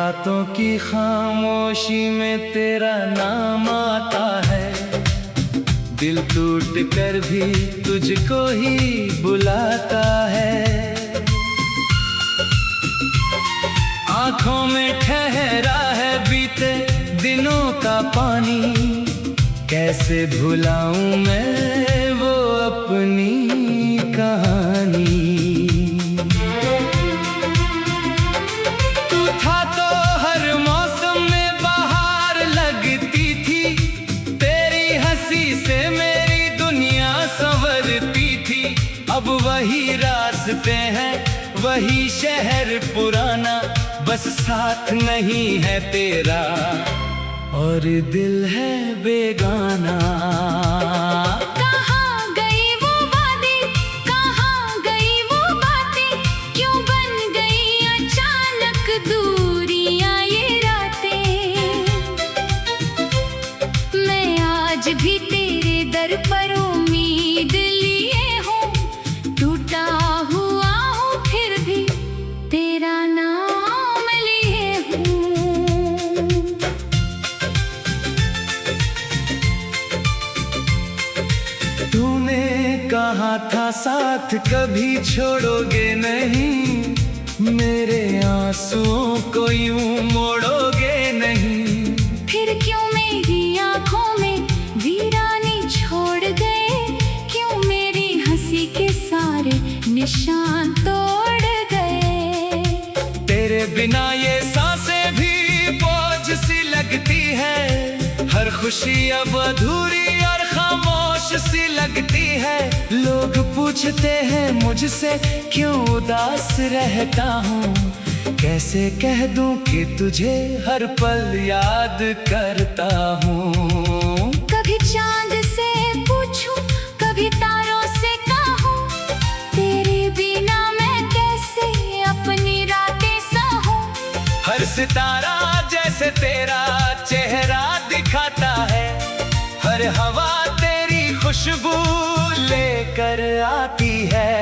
रातों की खामोशी में तेरा नाम आता है, दिल टूट कर भी तुझको ही बुलाता है। आंखों में ठहरा है बीते दिनों का पानी, कैसे भुलाऊं मैं वो अपनी कहानी। तू था तो हर मौसम में बाहर लगती थी, तेरी हंसी से मेरी दुनिया संवरती थी। अब वही रास्ते हैं, वही शहर पुराना, बस साथ नहीं है तेरा और दिल है बेगाना। कहाँ गई वो वादी, कहाँ गई वो बातें, क्यों बन गई अचानक दूरियां ये रातें। मैं आज भी तेरे दर पर उम्मीद लिए हूँ, टूटा हुआ हूँ फिर भी तेरा नाम लिए हूँ। तूने कहा था साथ कभी छोड़ोगे नहीं, मेरे आंसुओं को यूं मोड़ोगे नहीं। फिर क्यों मेरी आंखों में वीरानी छोड़ गए, क्यों मेरी हंसी के सारे निशान तोड़ गए। तेरे बिना ये सांसें भी बोझ सी लगती है, हर खुशी अब अधूरी और खामोश सी लगती है। लोग पूछते हैं मुझसे क्यों उदास रहता हूँ, कैसे कह दूं कि तुझे हर पल याद करता हूँ। कभी चांद से पूछूं, कभी तारों से कहूं, तेरे बिना मैं कैसे अपनी रातें सहूं। हर सितारा जैसे तेरा चेहरा दिखाता है, हर हवा तेरी खुशबू लेकर आती है।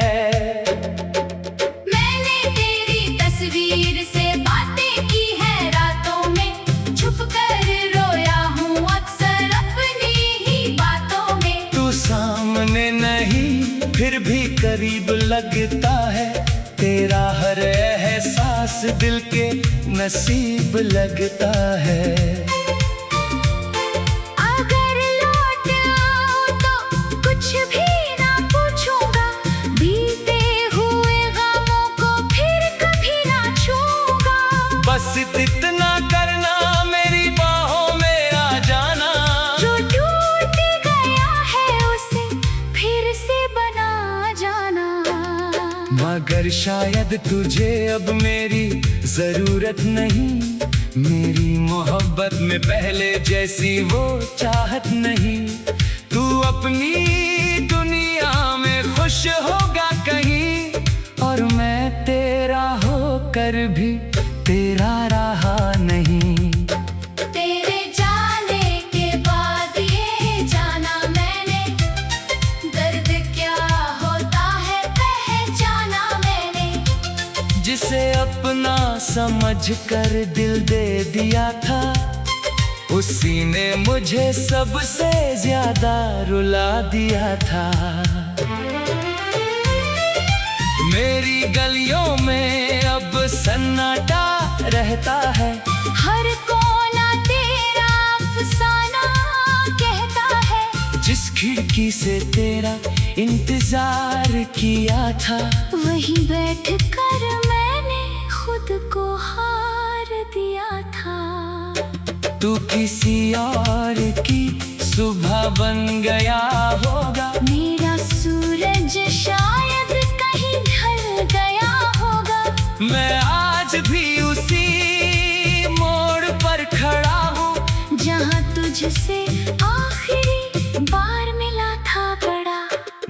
मैंने तेरी तस्वीर से बातें की है रातों में, छुप कर रोया हूँ अक्सर अपनी ही बातों में। तू सामने नहीं फिर भी करीब लगता है, तेरा हर एहसास दिल के नसीब लगता है। अगर लौट आऊं तो कुछ भी ना पूछूंगा, बीते हुए गमों को फिर कभी ना छूंगा। बस इतना करना, मेरी बाहों में आ जाना, जो टूट गया है उसे फिर से बना जाना। मगर शायद तुझे अब मेरी जरूरत नहीं, मेरी मोहब्बत में पहले जैसी वो चाहत नहीं। तू अपनी दुनिया में खुश होगा कहीं, और मैं तेरा होकर भी तेरा रहा नहीं। तेरे जाने के बाद ये जाना मैंने, दर्द क्या होता है पहचाना मैंने। जिसे अपना समझ कर दिल दे दिया था, उसी ने मुझे सबसे ज्यादा रुला दिया था। मेरी गलियों में अब सन्नाटा रहता है, हर कोना तेरा अफसाना कहता है। जिस खिड़की से तेरा इंतजार किया था, वहीं बैठ कर मैंने खुद को हार दिया था। तू किसी और की सुबह बन गया होगा, मेरा सूरज शायद कहीं ढल गया होगा। मैं आज भी उसी मोड़ पर खड़ा हूँ, जहाँ तुझसे आखिरी बार मिला था बड़ा।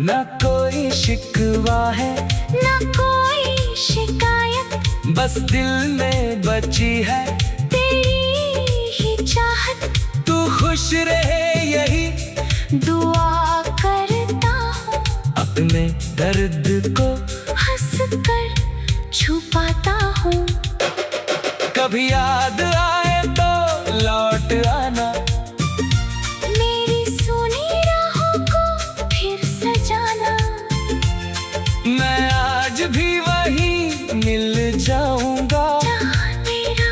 न कोई शिकवा है न कोई शिकायत, बस दिल में बची है तेरी ही चाहत। तू खुश रहे यही दुआ करता हूँ, अपने दर्द को हंस कर छुपाता हूँ। कभी याद आए तो लौट आना, मेरी सुनी राहों को फिर सजाना। मैं आज भी वहीं मिल जाऊंगा, जहाँ मेरा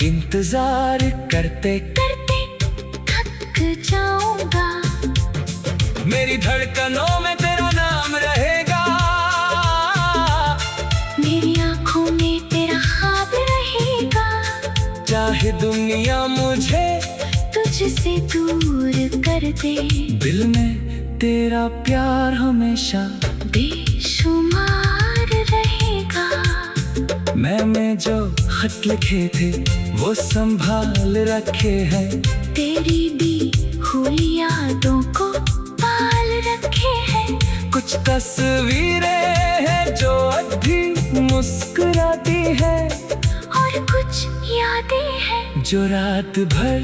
इंतजार करते करते थक जाऊंगा। मेरी धड़कनों में तेरा नाम रहेगा, मेरी आंखों में तेरा ख्वाब रहेगा। चाहे दुनिया मुझे तुझसे दूर कर दे, दिल में तेरा प्यार हमेशा बेशुमार रहेगा। मैंने जो खत लिखे थे वो संभाल रखे हैं, तेरी दी हुई यादों को पाल रखे हैं। कुछ तस्वीरें हैं जो अभी मुस्कुराती है, और कुछ यादें हैं जो रात भर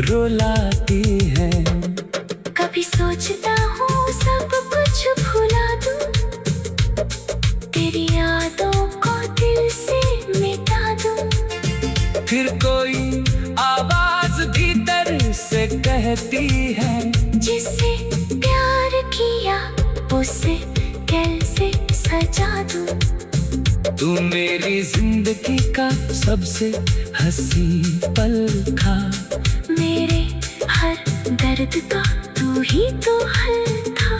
रुलाती है। कभी सोचता हूँ सब कुछ भुला दूँ, तेरी यादों को दिल से मिटा दूँ। फिर कोई आवाज भीतर से कहती है, जिससे प्यार किया उसे कैसे सजा दूँ। तू मेरी जिंदगी का सबसे हंसी पल था, मेरे हर दर्द का तू ही तो हल था।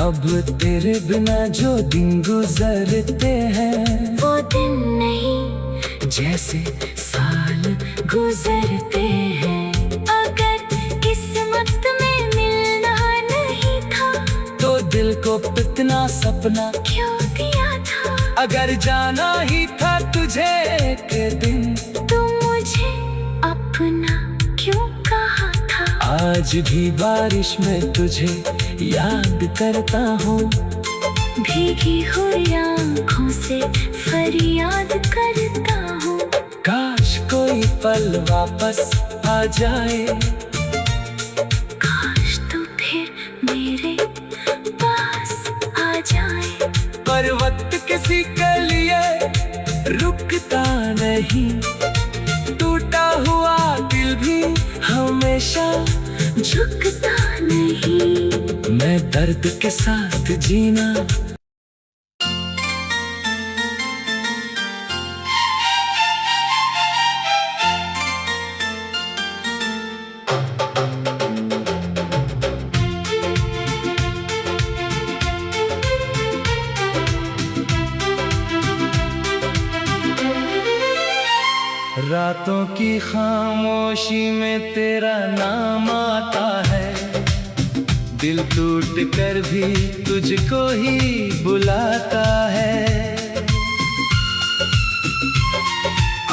अब तेरे बिना जो दिन गुजरते हैं, वो दिन नहीं जैसे साल गुजरते हैं। अगर किस्मत में मिलना नहीं था, तो दिल को कितना सपना क्यों दिया था। अगर जाना ही था तुझे एक दिन, तू मुझे अपना क्यों कहा था। आज भी बारिश में तुझे याद करता हूँ, भीगी हुई आँखों से फरियाद करता हूँ। काश कोई पल वापस आ जाए, काश तू फिर मेरे पास आ जाए। पर वक्त किसी के लिए रुकता नहीं, टूटा हुआ दिल भी हमेशा झुकता नहीं। मैं दर्द के साथ जीना। रातों की खामोशी में तेरा नाम आता है, दिल टूट कर भी तुझको ही बुलाता है।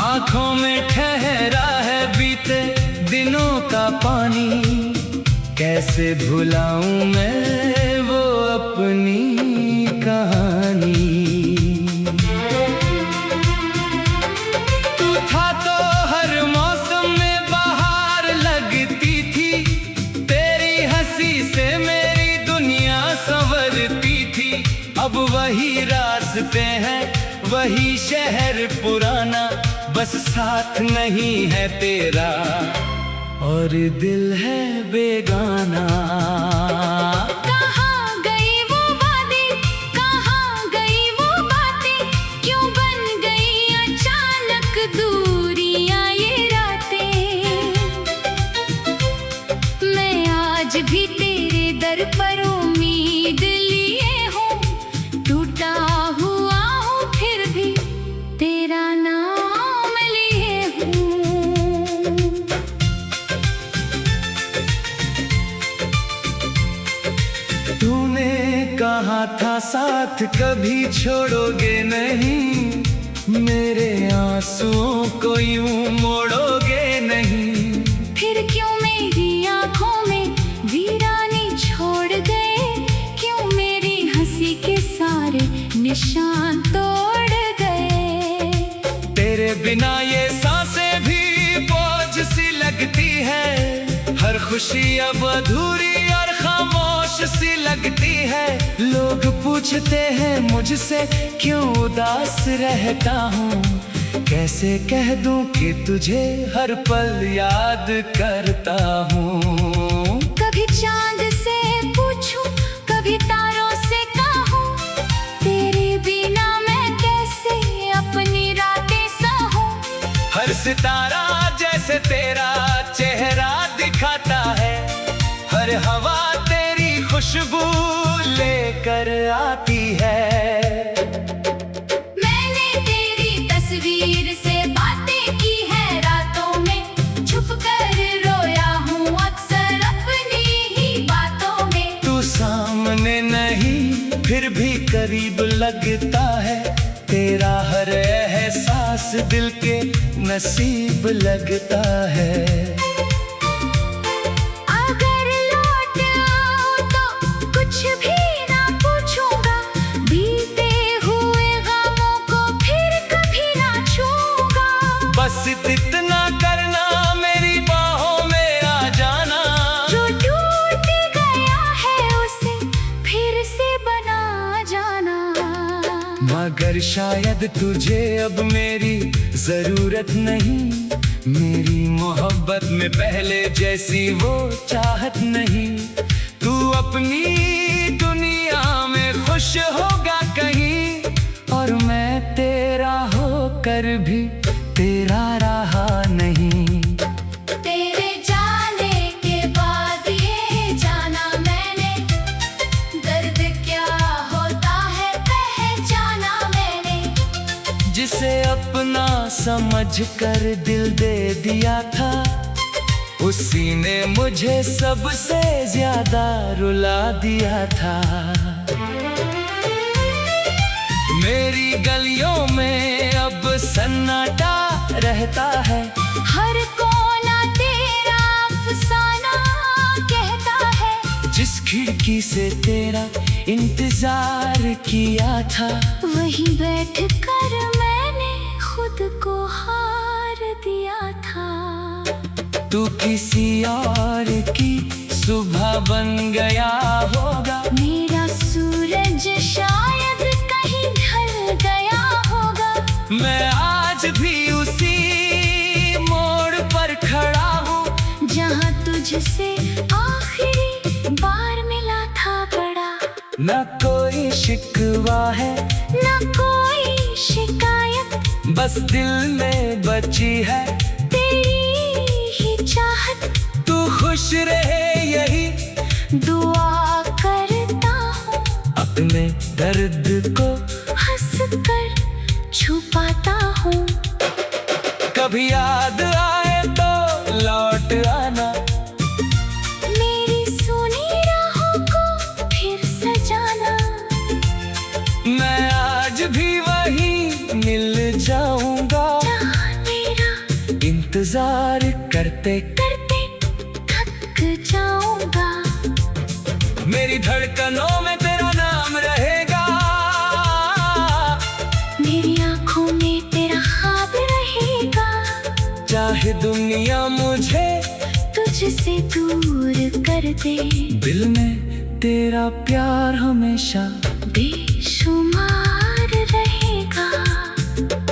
आंखों में ठहरा है बीते दिनों का पानी, कैसे भुलाऊं मैं वो अपनी कहानी। तू था तो हर मौसम में बाहर लगती थी, तेरी हंसी से मेरी दुनिया संवरती थी। अब वही रास्ते हैं, वही शहर पुराना, बस साथ नहीं है तेरा और दिल है बेगाना। कहाँ गई वो वादे, कहाँ गई वो बातें, क्यों बन गई अचानक दूरियां ये रातें। मैं आज भी तेरे दर पर उम्मीद लिए हूँ, टूटा हुआ हूँ फिर भी तेरा नाम लिए हूँ। तूने कहा था साथ कभी छोड़ोगे नहीं, मेरे आंसुओं को यूं मोड़ोगे नहीं। फिर क्यों मेरी आंखों में वीरानी छोड़ गए, क्यों मेरी हंसी के सारे निशान तोड़ गए। तेरे बिना ये सांसें भी बोझ सी लगती है, हर खुशी अब अधूरी और खामोश सी लगती है। लोग पूछते हैं मुझसे क्यों उदास रहता हूँ, कैसे कह दूं कि तुझे हर पल याद करता हूँ। कभी चांद से पूछूं, कभी तारों से कहूं, तेरे बिना मैं कैसे अपनी रातें सहूं। हर सितारा जैसे तेरा चेहरा दिखाता है, हर हवा तेरी खुशबू लेकर आती है। मैंने तेरी तस्वीर से बातें की है रातों में, छुप कर रोया हूँ अक्सर अपनी ही बातों में। तू सामने नहीं फिर भी करीब लगता है, तेरा हर एहसास दिल के नसीब लगता है। अगर लौट आऊं तो कुछ भी ना पूछूंगा, बीते हुए गमों को फिर कभी ना छूंगा। बस इतना करना, मेरी बाहों में आ जाना। जो टूट गया है उसे फिर से बना जाना। मगर शायद तुझे अब मेरी जरूरत नहीं, मेरी मोहब्बत में पहले जैसी वो चाहत नहीं। तू अपनी दुनिया में खुश होगा कहीं, और मैं तेरा होकर भी तेरा रहा नहीं। तेरे जाने के बाद ये जाना मैंने, दर्द क्या होता है पहचाना मैंने। जिसे अपना समझ कर दिल दे दिया था, उसी ने मुझे सबसे ज्यादा रुला दिया था। मेरी गलियों में अब सन्नाटा रहता है, हर कोना तेरा अफसाना कहता है। जिस खिड़की से तेरा इंतजार किया था, वहीं बैठ कर मैंने खुद को हार दिया था। तू किसी और की सुबह बन गया होगा, मेरा सूरज शायद कहीं ढल गया होगा। मैं आज भी उसी मोड़ पर खड़ा हूँ, जहाँ तुझसे आखिरी बार मिला था बड़ा। न कोई शिकवा है न कोई शिकायत, बस दिल में बची है तेरी ही चाहत। तू खुश रहे यही दुआ करता हूँ, अपने दर्द को हंस कर छुपाता हूँ। कभी याद आए तो लौट आना, मेरी सुनी राहों को फिर सजाना। मैं आज भी वहीं मिल जाऊंगा, जहाँ मेरा इंतजार करते करते थक जाऊंगा। मेरी धड़कनों में तेरा नाम रहेगा, मेरी आंखों में तेरा ख्वाब रहेगा। चाहे दुनिया मुझे तुझसे दूर कर दे, दिल में तेरा प्यार हमेशा बेशुमार रहेगा।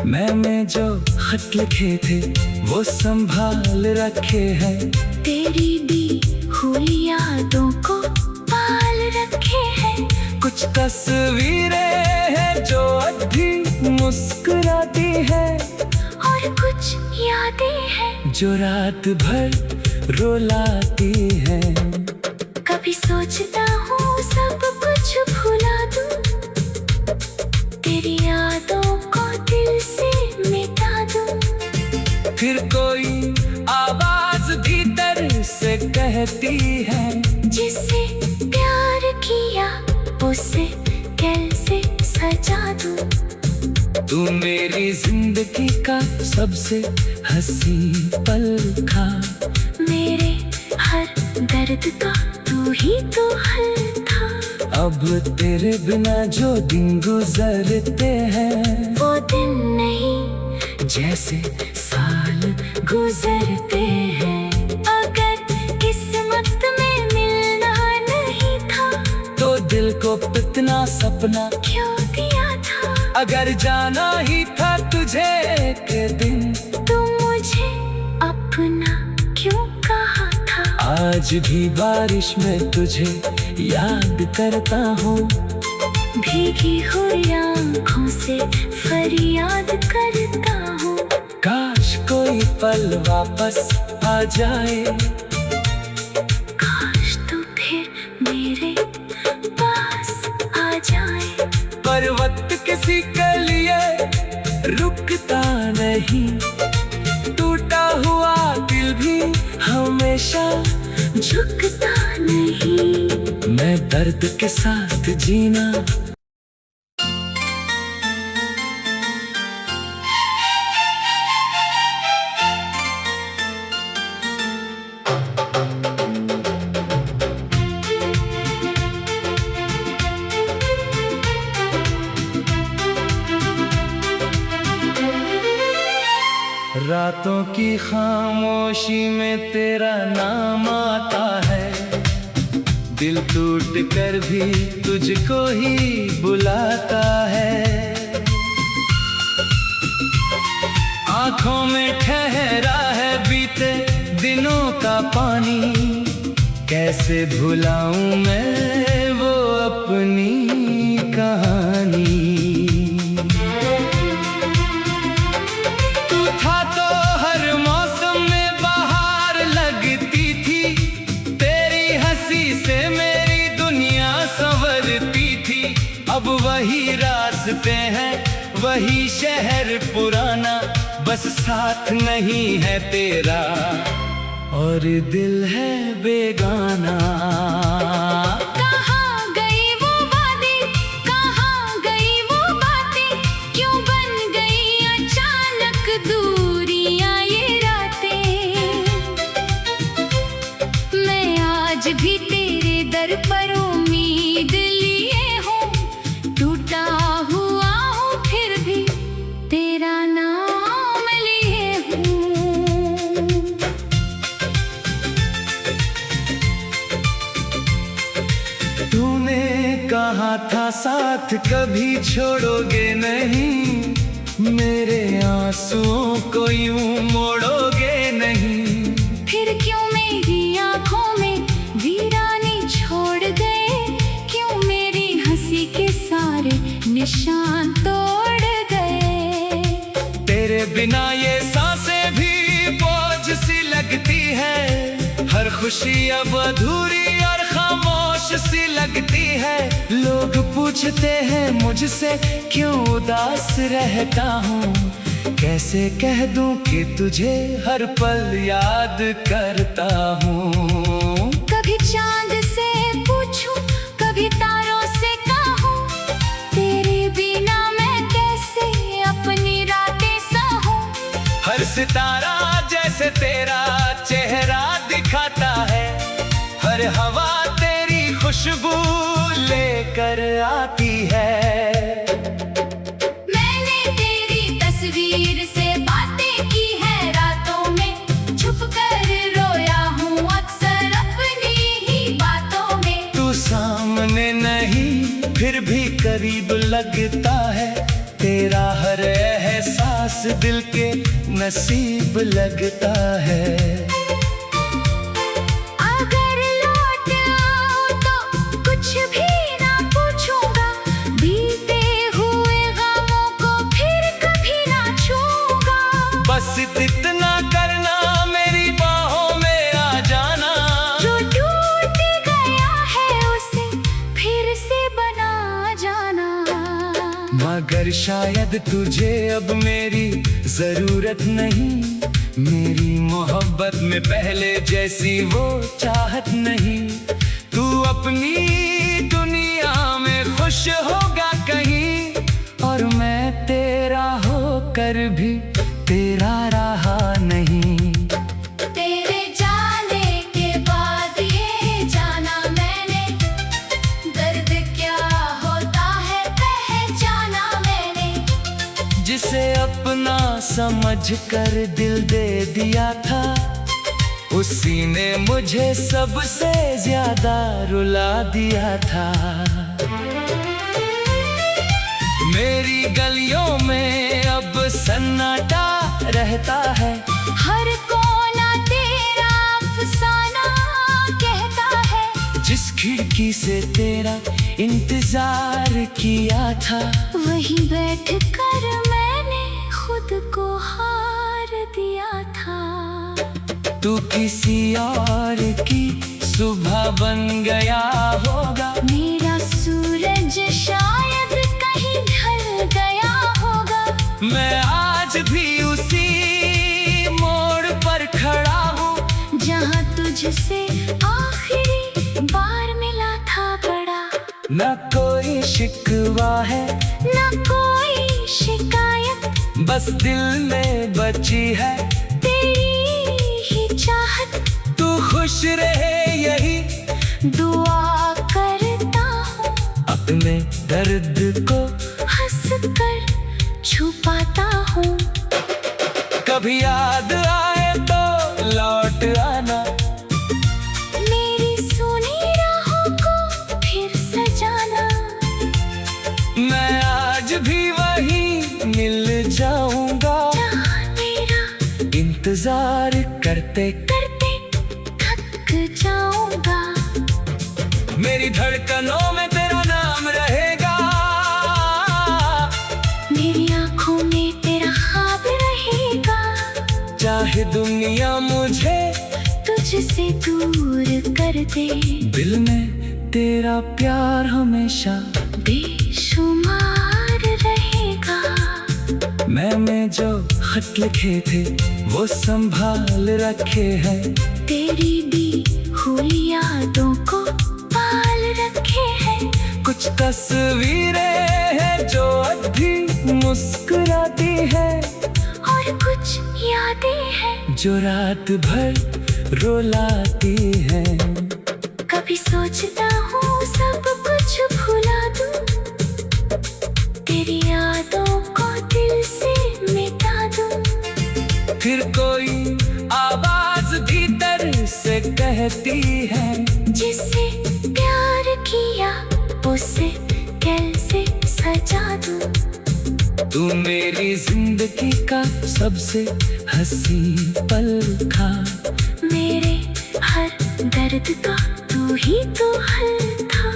मैंने जो खत लिखे थे वो संभाल रखे हैं, तेरी दी हुई यादों को पाल रखे हैं। कुछ तस्वीरें हैं जो अभी मुस्कुराती है, और कुछ यादें हैं जो रात भर रुलाती है। कभी सोचता हूँ सब कुछ भुला दूँ, तेरी यादों को दिल से मिटा दूँ। फिर कोई आवाज भीतर से कहती है, जिसे प्यार किया उसे कैसे सजा दूँ। तू मेरी जिंदगी का सबसे हंसी पल था, मेरे हर दर्द का तू ही तो हल था। अब तेरे बिना जो दिन गुजरते हैं, वो दिन नहीं जैसे साल गुजरते हैं। अगर किस्मत में मिलना नहीं था, तो दिल को इतना सपना क्यों दिया था। अगर जाना ही था तुझे एक दिन। तुम मुझे अपना क्यों कहा था? आज भी बारिश में तुझे याद करता हूँ। भीगी हुई आँखों से फरियाद करता हूँ। काश कोई पल वापस आ जाए। काश तू फिर मेरे पास आ जाए। पर वक्त किसी के लिए रुकता नहीं। टूटा हुआ दिल भी हमेशा झुकता नहीं। मैं दर्द के साथ जीना। रातों की खामोशी में तेरा नाम आता है। दिल टूट कर भी तुझको ही बुलाता है। आंखों में ठहरा है बीते दिनों का पानी। कैसे भुलाऊं मैं वो अपनी कहानी। अब वही रास्ते हैं वही शहर पुराना। बस साथ नहीं है तेरा और दिल है बेगाना। कहाँ गई वो वादे, कहाँ गई वो बातें? क्यों बन गई अचानक दूरियां ये रातें? मैं आज भी तेरे दर पर उम्मीद लिए हूँ। टूटा हुआ हूँ फिर भी तेरा नाम लिए हूँ। तूने कहा था साथ कभी छोड़ोगे नहीं। मेरे आंसुओं को यूं मोड़ोगे नहीं। फिर क्यों मेरी आंखों में वीरानी छोड़ गए? क्यों मेरी हंसी के सारे निशान तोड़ गए? तेरे बिना ये सांसें भी बोझ सी लगती है। हर खुशी अब अधूरी और खामोश सी लगती है। लोग पूछते हैं मुझसे क्यों उदास रहता हूँ। कैसे कह दूं कि तुझे हर पल याद करता हूँ। कभी चांद से पूछूं, कभी तारों से कहूं, तेरे बिना मैं कैसे अपनी रातें सहूं। हर सितारा जैसे तेरा चेहरा दिखाता है। हर हवा तेरी खुशबू लेकर आती है। मैंने तेरी तस्वीर से बातें की है रातों में। छुप कर रोया हूँ अक्सर अपनी ही बातों में। तू सामने नहीं फिर भी करीब लगता है। तेरा हर एहसास दिल के नसीब लगता है। अगर लौट आऊं तो कुछ भी ना पूछूंगा। बीते हुए गमों को फिर कभी ना छूंगा। बस इतना करना मेरी बाहों में आ जाना। जो टूट गया है उसे फिर से बना जाना। मगर शायद तुझे अब मेरी जरूरत नहीं। मेरी मोहब्बत में पहले जैसी वो चाहत नहीं। तू अपनी दुनिया में खुश होगा कहीं। और मैं तेरा होकर भी तेरा रहा नहीं। तेरे जाने के बाद ये जाना मैंने। दर्द क्या होता है पहचाना मैंने। जिसे अपना समझ कर दिल दे दिया था। उसी ने मुझे सबसे ज्यादा रुला दिया था। मेरी गलियों में अब सन्नाटा रहता है। हर कोना तेरा अफसाना कहता है। जिस खिड़की से तेरा इंतजार किया था, वहीं बैठ कर मैंने खुद को हार दिया था। तू किसी और की सुबह बन गया होगा। मेरा सूरज शायद कहीं ढल गया होगा। मैं आज भी उसी मोड़ पर खड़ा हूँ, जहाँ तुझसे आखिरी बार मिला था बड़ा। न कोई शिकवा है न कोई शिकायत, बस दिल में बची है तेरी ही चाहत। तू खुश रहे यही दुआ करता हूँ, अपने दर्द को हंस कर छुपाता हूँ। कभी याद आए तो लौट आना, मेरी सुनी राहों को फिर सजाना। मैं आज भी वहीं मिल जाऊंगा, जहाँ मेरा इंतजार करते करते थक जाऊंगा। मेरी धड़कनों में तेरा नाम रहेगा, मेरी आँखों में तेरा ख्वाब रहेगा। चाहे दुनिया मुझे तुझसे दूर कर दे, दिल में तेरा प्यार हमेशा बेशुमार रहेगा। मैंने जो खत लिखे थे वो संभाल रखे हैं, तेरी दी हुई यादों को पाल रखे हैं। कुछ तस्वीरें हैं जो अभी मुस्कुराती है, और कुछ यादें हैं जो रात भर रुलाती है। कभी सोचता हूँ सब कुछ भुला दूँ, तेरी यादों को दिल से मिटा दूँ। फिर कोई आवाज भीतर से कहती है, जिससे प्यार किया उसे कैसे सजा दूँ। तू मेरी जिंदगी का सबसे हंसी पल था, मेरे हर दर्द का तू ही तो हल था।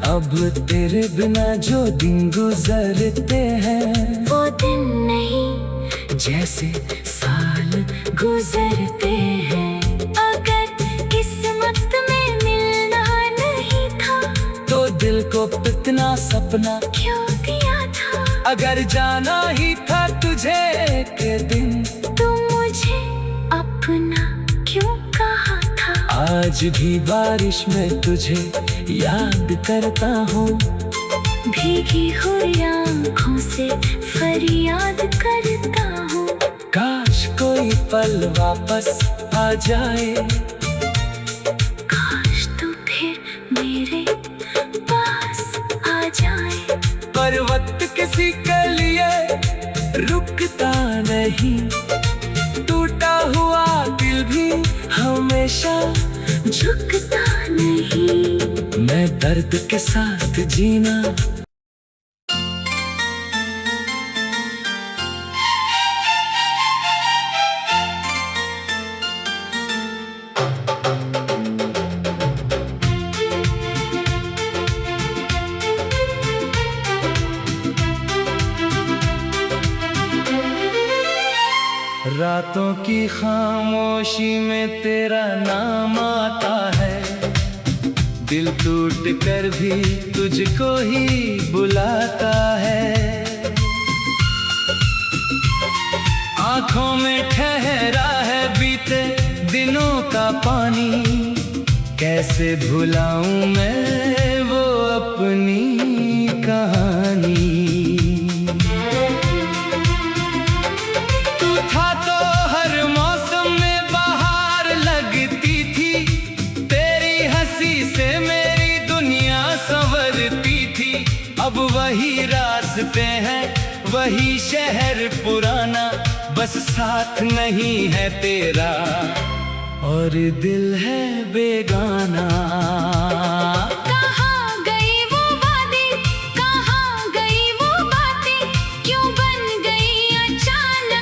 अब तेरे बिना जो दिन गुजरते हैं, वो दिन नहीं जैसे साल गुजरते हैं। अगर किस्मत में मिलना नहीं था, तो दिल को इतना सपना क्यों दिया था। अगर जाना ही था तुझे एक दिन, तू मुझे अपना क्यों कहा था। आज भी बारिश में तुझे याद करता हूँ, भीगी हुई आँखों से फरियाद करता हूँ। काश कोई पल वापस आ जाए, काश तू फिर मेरे पास आ जाए। पर वक्त किसी के लिए रुकता नहीं, टूटा हुआ दिल भी हमेशा झुकता नहीं। मैं दर्द के साथ जीना। रातों की खामोशी में तेरा नाम आता है, दिल टूट कर भी तुझको ही बुलाता है। आंखों में ठहरा है बीते दिनों का पानी, कैसे भुलाऊं मैं वो अपनी कहानी। तू था तो हर मौसम में बाहर लगती थी, तेरी हंसी से मेरी दुनिया संवरती थी। अब वही रास्ते हैं, वही शहर पुराना, बस साथ नहीं है तेरा और दिल है बेगाना। कहाँ गई वो वादी, कहाँ गई वो बातें, क्यों बन गई अचानक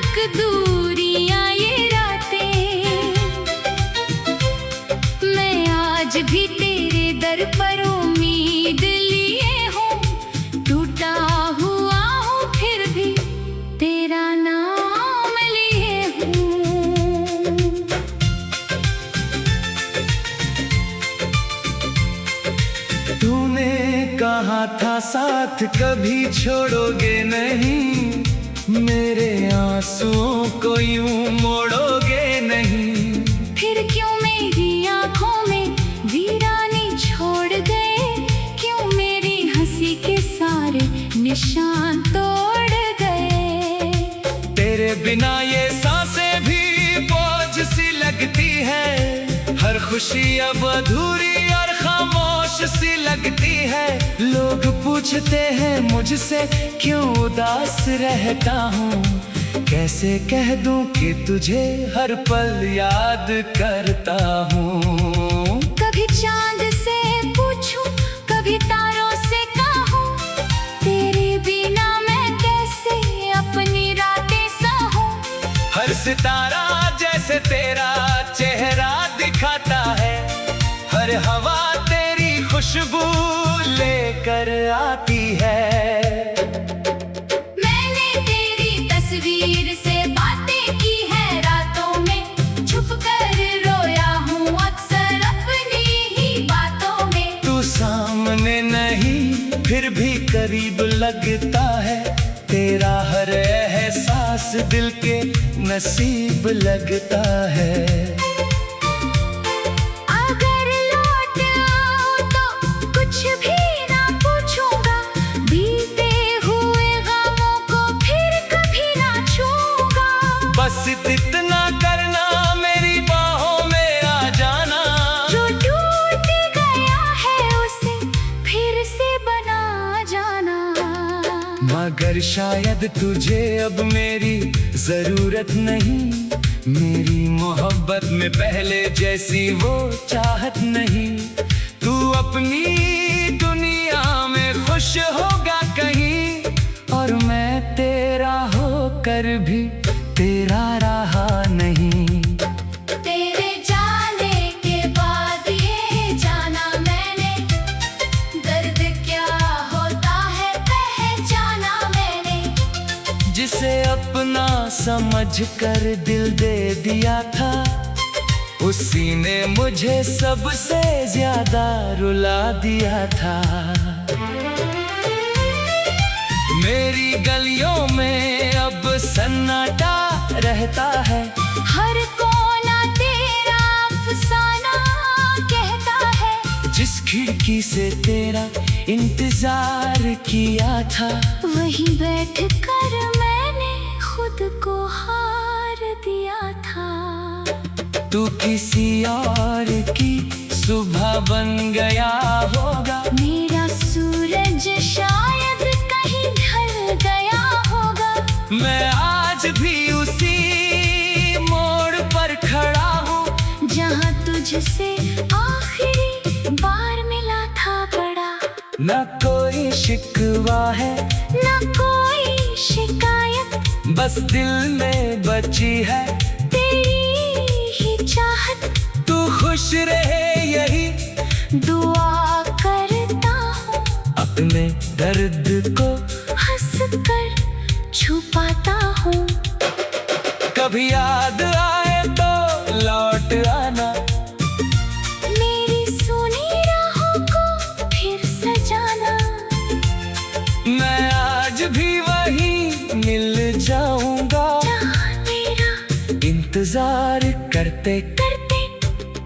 साथ कभी छोड़ोगे नहीं, मेरे आंसुओं को यूं मोड़ोगे नहीं। फिर क्यों मेरी आंखों में वीरानी छोड़ गए, क्यों मेरी हंसी के सारे निशान तोड़ गए। तेरे बिना ये सांसें भी बोझ सी लगती है, हर खुशी अब अधूरी और खामोश सी लगती है। लोग पूछते हैं मुझसे क्यों उदास रहता हूँ, कैसे कह दूं कि तुझे हर पल याद करता हूँ। कभी चांद से पूछूं, कभी तारों से कहूं, तेरे बिना मैं कैसे अपनी रातें सहूं। हर सितारा जैसे तेरा चेहरा दिखाता है, हर हवा तेरी खुशबू लेकर आती है। मैंने तेरी तस्वीर से बातें की है रातों में, छुप कर रोया हूँ अक्सर अपनी ही बातों में। तू सामने नहीं फिर भी करीब लगता है, तेरा हर एहसास दिल के नसीब लगता है। अगर लौट आओ तो कुछ भी ना पूछूंगा, बीते हुए गमों को फिर कभी ना छूंगा। बस इतना करना, मेरी बाहों में आ जाना, जो टूट गया है उसे फिर से बना जाना। मगर शायद तुझे अब मेरी जरूरत नहीं, मेरी मोहब्बत में पहले जैसी वो चाहत नहीं। तू अपनी दुनिया में खुश होगा कहीं, और मैं तेरा होकर भी तेरा रहा नहीं। तेरे जाने के बाद ये जाना मैंने, दर्द क्या होता है पहचाना मैंने। जिसे अपना समझ कर दिल दे दिया था, उसी ने मुझे सबसे ज्यादा रुला दिया था। मेरी गलियों में अब सन्नाटा रहता है, हर कोना तेरा अफसाना कहता है। जिस खिड़की से तेरा इंतजार किया था, वहीं बैठ कर मैंने खुद को हार दिया था। तू किसी और की सुबह बन गया होगा, मेरा सूरज शायद कहीं ढल गया होगा। मैं आज भी उसी मोड़ पर खड़ा हूँ, जहाँ तुझसे आखिरी बार मिला था बड़ा। न कोई शिकवा है न कोई शिकायत, बस दिल में बची है तेरी ही चाहत। तू खुश रहे यही दुआ करता हूँ, अपने दर्द को हंस कर छुपाता हूँ। कभी याद आए तो लौट आना, मेरी सुनी राहों को फिर सजाना। मैं आज भी वहीं मिल जाऊंगा, जहाँ मेरा इंतजार करते करते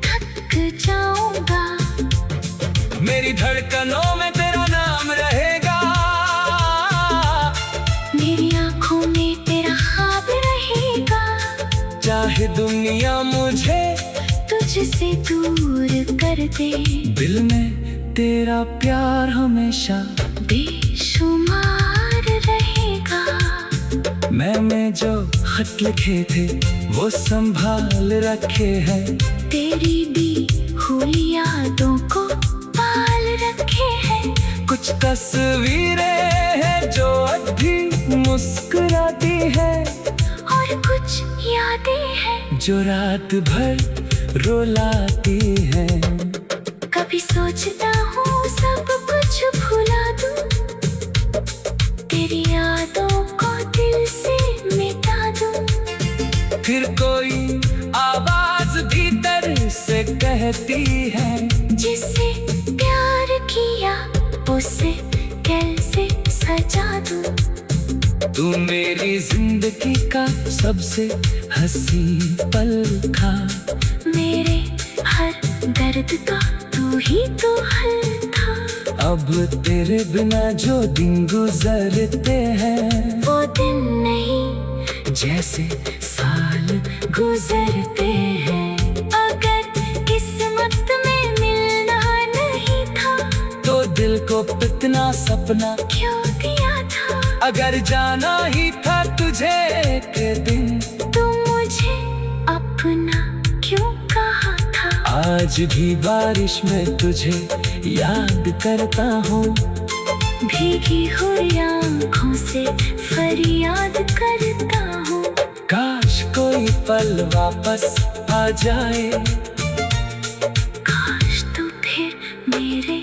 थक जाऊंगा। मेरी धड़कनों में तेरा नाम रहेगा, मेरी आंखों में तेरा ख्वाब रहेगा। चाहे दुनिया मुझे तुझसे दूर कर दे, दिल में तेरा प्यार हमेशा बेशुमार रहेगा। मैंने जो खत लिखे थे वो संभाल रखे हैं, तेरी दी हुई यादों को पाल रखे हैं। कुछ तस्वीरें हैं जो अभी मुस्कुराती है, और कुछ यादें हैं जो रात भर रुलाती है। कभी सोचता हूँ सब कुछ भुला दूँ, तेरी यादों को दिल से मिटा दूँ। फिर कोई आवाज भीतर से कहती है, जिससे प्यार किया उसे कल तू मेरी जिंदगी का सबसे हंसी पल था। मेरे हर दर्द का तू ही तो हल था। अब तेरे बिना जो दिन गुजरते हैं, वो दिन नहीं जैसे साल गुजरते हैं। अगर किस्मत में मिलना नहीं था, तो दिल को इतना सपना क्यों दिया था? अगर जाना ही था तुझे एक दिन, तू मुझे अपना क्यों कहा था? आज भी बारिश में तुझे याद करता हूँ। भीगी हुई आँखों से फरियाद करता हूँ। काश कोई पल वापस आ जाए, काश तू फिर मेरे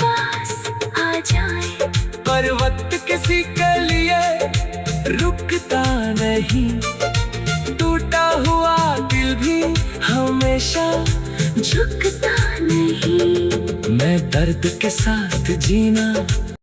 पास आ जाए। पर वक्त किसी के लिए रुकता नहीं। टूटा हुआ दिल भी हमेशा झुकता नहीं। मैं दर्द के साथ जीना